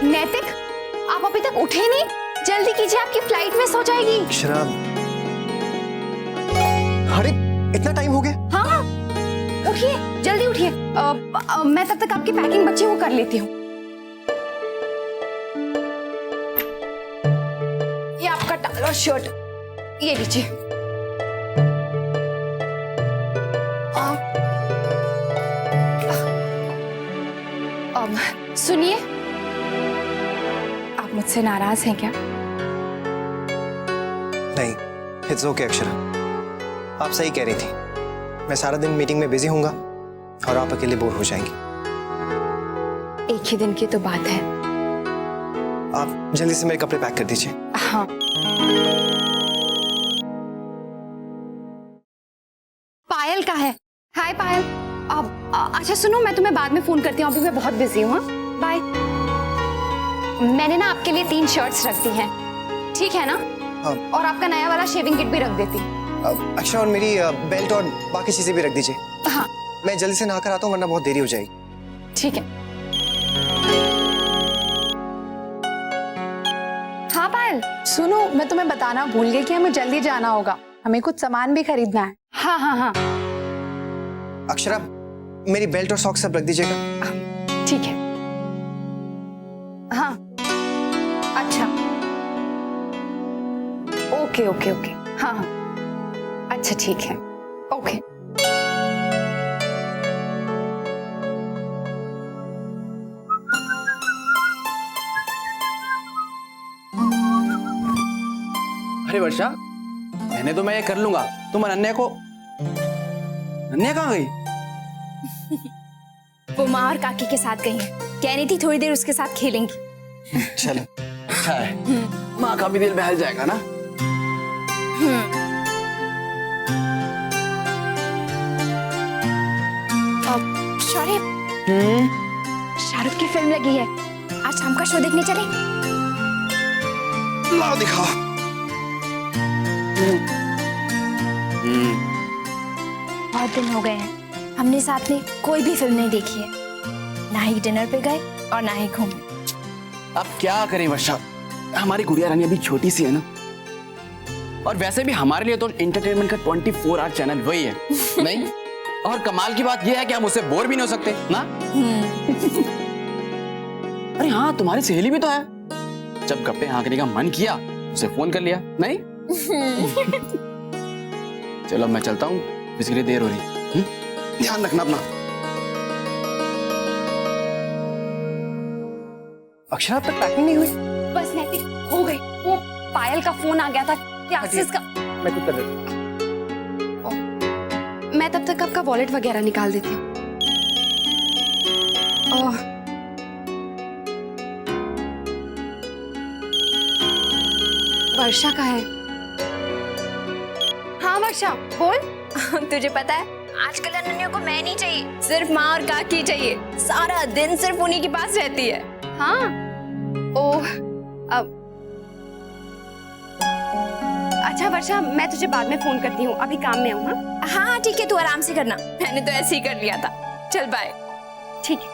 नैतिक, आप अभी तक उठे नहीं? जल्दी कीजिए, आपकी फ्लाइट मिस हो जाएगी। अक्षरा, अरे इतना टाइम हो गया? हाँ, उठिए, जल्दी उठिए। मैं तब तक आपकी पैकिंग बची वो कर लेती हूँ। ये आपका टॉवल और शर्ट, ये लीजिए। सुनिए, आप मुझसे नाराज हैं क्या? नहीं, इट्स ओके अक्षरा, आप सही कह रही थी। मैं सारा दिन मीटिंग में बिजी होऊंगा और आप अकेले बोर हो जाएंगी। एक ही दिन की तो बात है। आप जल्दी से मेरे कपड़े पैक कर दीजिए। हाँ। पायल का है। हाय पायल। अच्छा सुनो, मैं तुम्हें बाद में फोन करती हूँ, अभी मैं बहुत बिजी हूँ। बाय। मैंने ना आपके लिए 3 शर्ट्स रख दी हैं, ठीक है ना? हाँ। और आपका नया वाला शेविंग किट भी रख देती। अच्छा, और मेरी बेल्ट और बाकी चीजें भी रख दीजिए। हाँ। मैं जल्दी से नहाकर आता हूँ वरना बहुत देरी हो जाएगी। ठीक है। हाँ पायल। सुनो, मैं तुम्हें बताना भूल गई कि हमें जल्दी जाना होगा, हमें कुछ सामान भी खरीदना है। हाँ हाँ हाँ, अक्षरा, मेरी बेल्ट और सॉक्स सब रख दीजिएगा। ठीक है। हाँ, अच्छा, ओके ओके ओके। हाँ हाँ, अच्छा ठीक है, ओके। अरे वर्षा, मैंने तो मैं ये कर लूंगा, तुम अनन्या को। अनन्या कहाँ गई? वो माँ और काकी के साथ गई है, कह रही थी थोड़ी देर उसके साथ खेलेंगी। चलो। अच्छा है, माँ का भी दिल बहल जाएगा ना। शौर्य, शाहरुख की फिल्म लगी है, आज शाम का शो देखने चले? लाओ दिखाओ। बहुत दिन हो गए हैं, हमने साथ में कोई भी फिल्म नहीं देखी है, ना ही डिनर पे गए और ना ही घूमे। अब क्या करें वर्षा, हमारी गुड़िया रानी अभी छोटी सी है ना, और वैसे भी हमारे लिए तो एंटरटेनमेंट का 24 आवर चैनल वही है। नहीं, और कमाल की बात यह है कि हम उससे बोर भी नहीं हो सकते ना। अरे हाँ, तुम्हारी सहेली भी तो है, जब गप्पे हाँकने का मन किया उसे फोन कर लिया। नहीं चलो मैं चलता हूँ, इसके लिए देर हो रही। ध्यान रखना अपना। अक्षरा, अब तक पैकिंग नहीं हुई? बस नैतिक, हो गई। वो पायल का फोन आ गया था क्लासेस का। मैं खुद कर देता हूँ। मैं तब तक आपका वॉलेट वगैरह निकाल देती हूँ। वर्षा का है। हाँ वर्षा, बोल। तुझे पता है आजकल अनन्या को मैं नहीं चाहिए, सिर्फ माँ और काकी चाहिए, सारा दिन सिर्फ उन्हीं के पास रहती है। हाँ। ओह, अब अच्छा वर्षा, मैं तुझे बाद में फोन करती हूँ, अभी काम में हूँ। हाँ हाँ ठीक है, तू आराम से करना, मैंने तो ऐसे ही कर लिया था। चल बाय। ठीक है,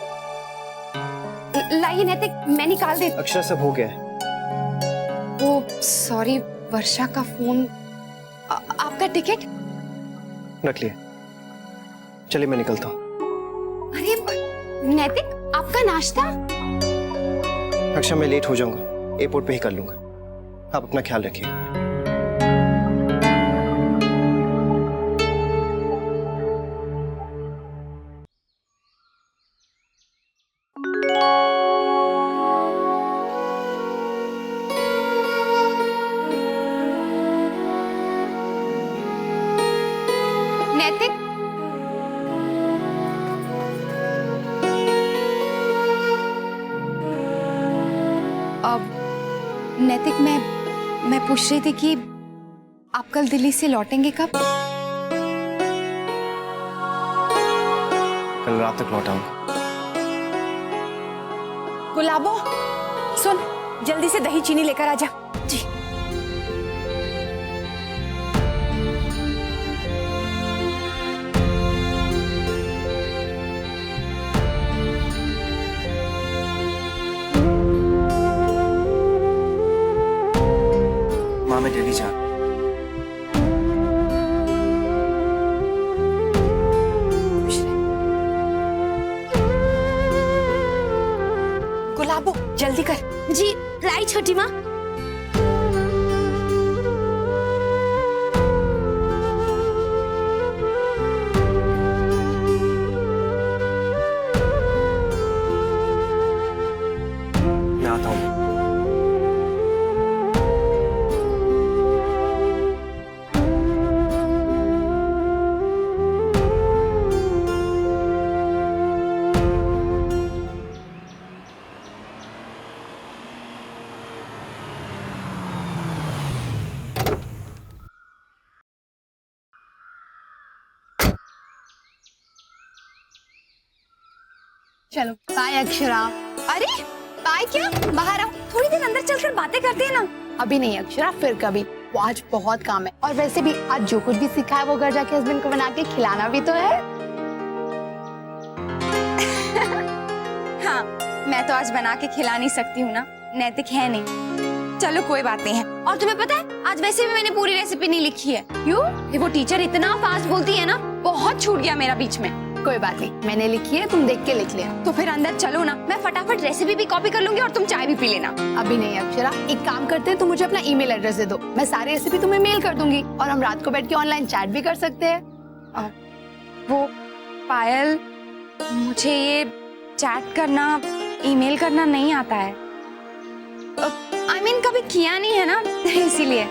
लाइए नैतिक, मैं निकाल देती। अक्षरा, सब हो गया है। वो सॉरी, वर्षा का फोन। आपका टिकट रख लिया। चलिए मैं निकलता हूँ। अरे नैतिक, आपका नाश्ता। अक्षरा, मैं लेट हो जाऊंगा, एयरपोर्ट पे ही कर लूंगा। आप अपना ख्याल रखिए। नैतिक, अब नैतिक, मैं पूछ रही थी कि आप कल दिल्ली से लौटेंगे कब? कल रात तक लौट आऊंगा। गुलाबो, सुन, जल्दी से दही चीनी लेकर आजा। जी। मैं दिल्ली जा। गुलाबो जल्दी कर। जी लाई छोटी माँ। मैं आता हूँ। चलो बाय अक्षरा। अरे बाय क्या, बाहर आओ, थोड़ी देर अंदर चलकर बातें करते हैं ना। अभी नहीं अक्षरा, फिर कभी। वो आज बहुत काम है, और वैसे भी आज जो कुछ भी सीखा है वो घर जाके हस्बैंड को बना के खिलाना भी तो है। हाँ, मैं तो आज बना के खिला नहीं सकती हूँ ना, नैतिक है नहीं। चलो कोई बात नहीं है। और तुम्हें पता है आज वैसे भी मैंने पूरी रेसिपी नहीं लिखी है। क्यों? ये वो टीचर इतना फास्ट बोलती है ना, बहुत छूट गया मेरा बीच में। कोई बात नहीं, मैंने लिखी है, तुम देख के लिख लिया। तो फिर अंदर चलो ना, मैं फटाफट रेसिपी भी कॉपी कर लूंगी और तुम चाय भी पी लेना। अभी नहीं अक्षरा, एक काम करते हैं, तुम मुझे अपना ईमेल एड्रेस दे दो, मैं सारी रेसिपी तुम्हें मेल कर दूंगी, और हम रात को बैठ के ऑनलाइन चैट भी कर सकते हैं। वो पायल, मुझे ये चैट करना, ईमेल करना नहीं आता है। I mean, कभी किया नहीं है ना, इसीलिए।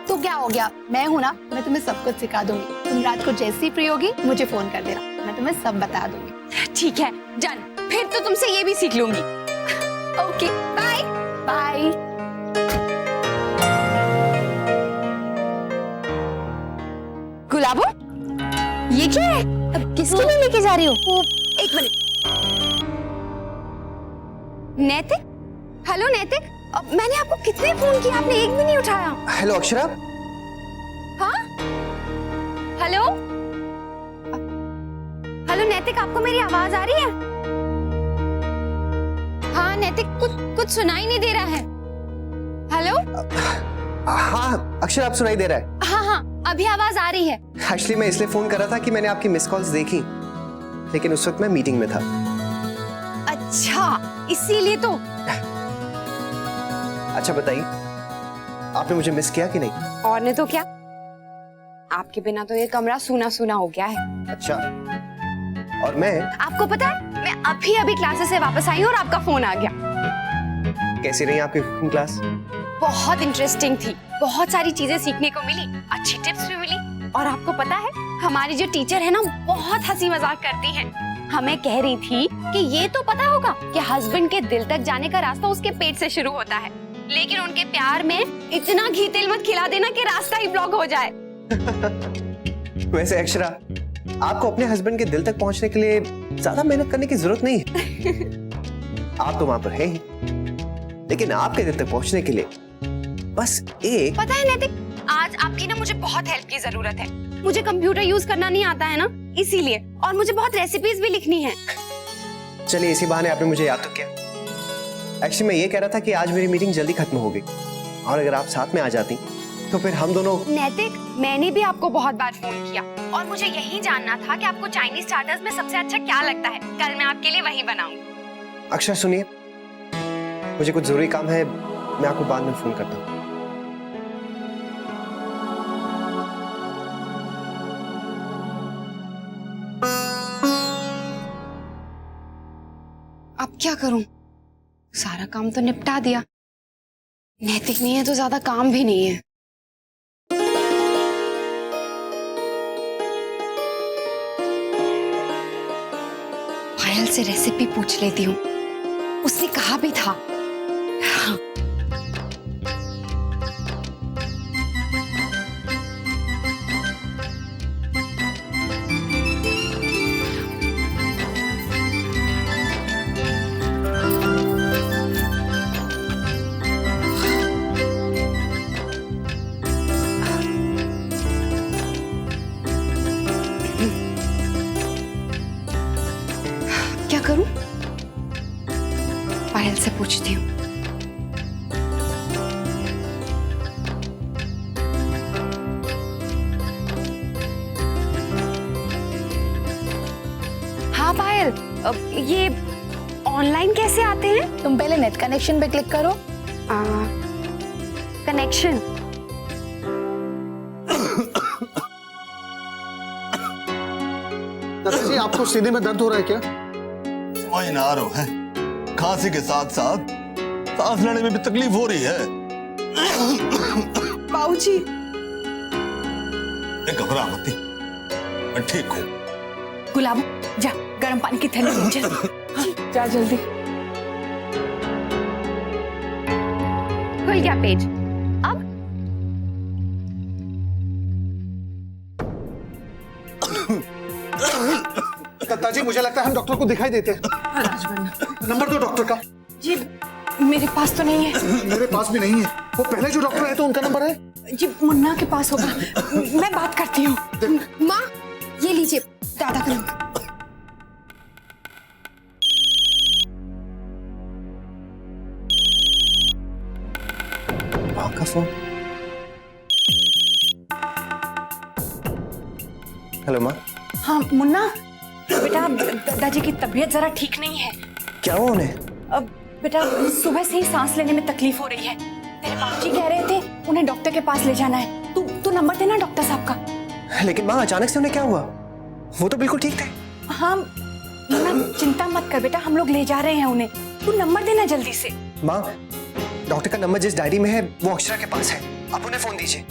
तो क्या हो गया, मैं हूँ ना, मैं तुम्हें सब कुछ सिखा दूंगी। तुम रात को जैसी फ्री होगी मुझे फोन कर देना, मैं तुम्हें सब बता दूंगी। ठीक है डन, फिर तो तुमसे ये भी सीख लूंगी। Okay bye bye. गुलाबो, ये क्या है? अब किसके लिए लेके जा रही हो? एक मिनट। नैतिक, हेलो नैतिक, मैंने आपको कितने फोन किए, आपने एक भी नहीं उठाया। हेलो अक्षरा। हाँ हेलो हेलो नैतिक, आपको मेरी आवाज आ रही है? हाँ नैतिक, कुछ सुनाई नहीं दे रहा है। हेलो। हाँ अक्षरा, आप सुनाई दे रहा है? हाँ अभी आवाज आ रही है। एक्चुअली मैं इसलिए फोन कर रहा था कि मैंने आपकी मिस कॉल्स देखी, लेकिन उस वक्त मैं मीटिंग में था। अच्छा इसीलिए तो। अच्छा बताइए, आपने मुझे मिस किया कि नहीं? और ने तो क्या, आपके बिना तो ये कमरा सूना सूना हो गया है। अच्छा, और मैं? आपको पता है, मैं अभी क्लासेस से वापस आई हूँ और आपका फोन आ गया। कैसी रही आपकी कुकिंग क्लास? बहुत इंटरेस्टिंग थी, बहुत सारी चीजें सीखने को मिली, अच्छी टिप्स भी मिली। और आपको पता है, हमारी जो टीचर है ना, बहुत हंसी मजाक करती हैं। हमें कह रही थी कि ये तो पता होगा कि हस्बैंड के दिल तक जाने का रास्ता उसके पेट से शुरू होता है, लेकिन उनके प्यार में इतना घी तेल मत खिला देना कि रास्ता ही ब्लॉक हो जाए। वैसे अक्षरा, आपको अपने हस्बैंड के दिल तक पहुंचने के लिए ज्यादा मेहनत करने की जरूरत नहीं है। आप तो वहां पर हैं ही, लेकिन आपके दिल तक पहुंचने के लिए बस एक। पता है नैतिक, आज आपकी ना मुझे बहुत हेल्प की जरूरत है। मुझे कंप्यूटर यूज करना नहीं आता है ना, इसीलिए, और मुझे बहुत रेसिपीज भी लिखनी है। चलिए इसी बहाने आपने मुझे याद तो किया। एक्चुअली मैं ये कह रहा था कि आज मेरी मीटिंग जल्दी खत्म हो गई, और अगर आप साथ में आ जाती तो फिर हम दोनों। नैतिक, मैंने भी आपको बहुत बार फोन किया, और मुझे यही जानना था कि आपको चाइनीज स्टार्टर्स में सबसे अच्छा क्या लगता है। कल मैं आपके लिए वही बनाऊंगी। अक्षर सुनिए, मुझे कुछ जरूरी काम है, मैं आपको बाद में फोन करता हूँ। अब क्या करूं? सारा काम तो निपटा दिया, नैतिक नहीं है तो ज्यादा काम भी नहीं है। पायल से रेसिपी पूछ लेती हूँ, उसने कहा भी था। हाँ। क्या करूं? पायल से पूछती हूँ। ये ऑनलाइन कैसे आते हैं? तुम पहले नेट कनेक्शन पे क्लिक करो। कनेक्शन। जी आपको सीने में दर्द हो रहा है क्या? वही ना रहो है, खांसी के साथ साथ सांस लेने में भी तकलीफ हो रही है। बाबूजी घबरा मत, मैं ठीक हूँ। गुलाबो जा गर्म पानी की थैली ले जल्दी। जा जल्दी। खुल गया पेज। अब दत्ता जी मुझे लगता है हम डॉक्टर को दिखाई देते हैं। नंबर दो डॉक्टर का। जी मेरे पास तो नहीं है। मेरे पास भी नहीं है। वो पहले जो डॉक्टर है तो उनका नंबर है? जी मुन्ना के पास होगा। मैं बात करती हूँ। माँ ये लीजिए दादा का नंबर। माँ का फोन। हेलो माँ। हाँ मुन्ना, बेटा दादाजी की तबीयत जरा ठीक नहीं है। क्या हुआ उन्हें? अब बेटा सुबह से ही सांस लेने में तकलीफ हो रही है। तेरे बाबूजी कह रहे थे उन्हें डॉक्टर के पास ले जाना है। तू नंबर देना डॉक्टर साहब का। लेकिन माँ अचानक से उन्हें क्या हुआ? वो तो बिल्कुल ठीक थे। हाँ मुन्ना चिंता मत कर बेटा, हम लोग ले जा रहे हैं उन्हें। तू नंबर देना जल्दी से। माँ डॉक्टर का नंबर जिस डायरी में है वो अक्षरा के पास है, आप उन्हें फोन दीजिए।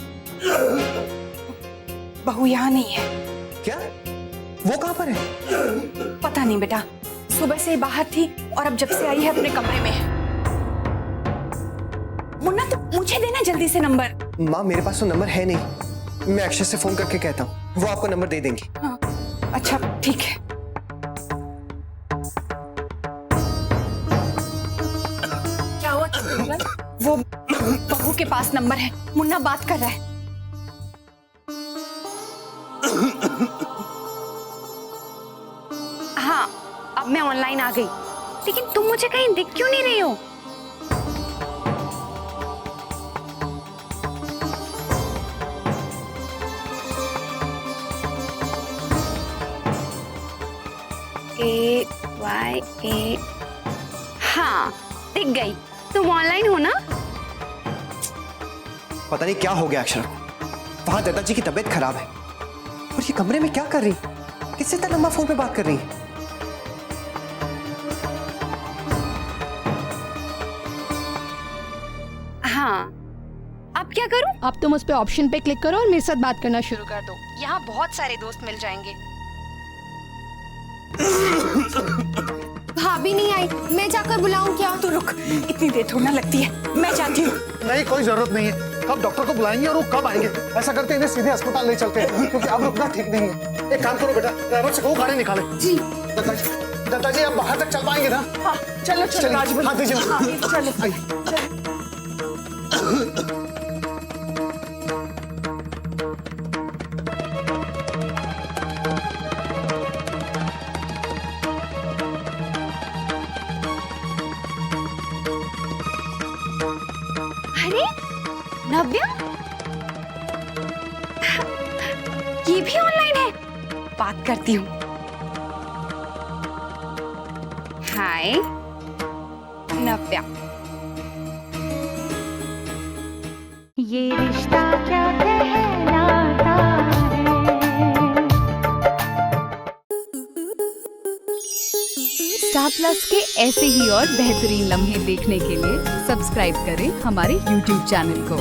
बहू यहाँ नहीं है। क्या? वो कहाँ पर है? पता नहीं बेटा, सुबह से बाहर थी और अब जब से आई है अपने कमरे में है। मुन्ना तू मुझे देना जल्दी से नंबर। माँ मेरे पास तो नंबर है नहीं, मैं अक्षय से फोन करके कहता हूँ, वो आपको नंबर दे देंगी। हाँ अच्छा ठीक है। क्या हुआ? वो बहू के पास नंबर है, मुन्ना बात कर रहा है। हाँ अब मैं ऑनलाइन आ गई, लेकिन तुम मुझे कहीं दिख क्यों नहीं रही हो? A हाँ दिख गई, तुम ऑनलाइन हो ना? पता नहीं क्या हो गया अक्षरा को, वहां दादाजी की तबीयत खराब है और ये कमरे में क्या कर रही, किससे इतना लंबा फोन पे बात कर रही है? हाँ अब क्या करूं? अब तुम उस पे ऑप्शन पे क्लिक करो और मेरे साथ बात करना शुरू कर दो। यहाँ बहुत सारे दोस्त मिल जाएंगे। भाभी नहीं आई, मैं जाकर बुलाऊं क्या? तू रुक, इतनी देर थोड़ी ना लगती है, मैं जाती हूँ। नहीं कोई जरूरत नहीं है, कब डॉक्टर को बुलाएंगे और वो कब आएंगे? ऐसा करते इन्हें सीधे अस्पताल ले चलते हैं, क्योंकि अब रुकना ठीक नहीं है। एक काम करो बेटा, ड्राइवर से कहो गाड़ी निकाले। जी दत्ता जी आप बाहर तक चल पाएंगे ना? हाँ चलो चलो राजबल। हाँ दीजिए। हाँ, चलो आइए। अरे नव्या, ये भी ऑनलाइन है, बात करती हूँ। हाय नव्या। ये रिश्ता क्या कहलाता है। स्टार प्लस के ऐसे ही और बेहतरीन लम्हे देखने के लिए सब्सक्राइब करें हमारे YouTube चैनल को।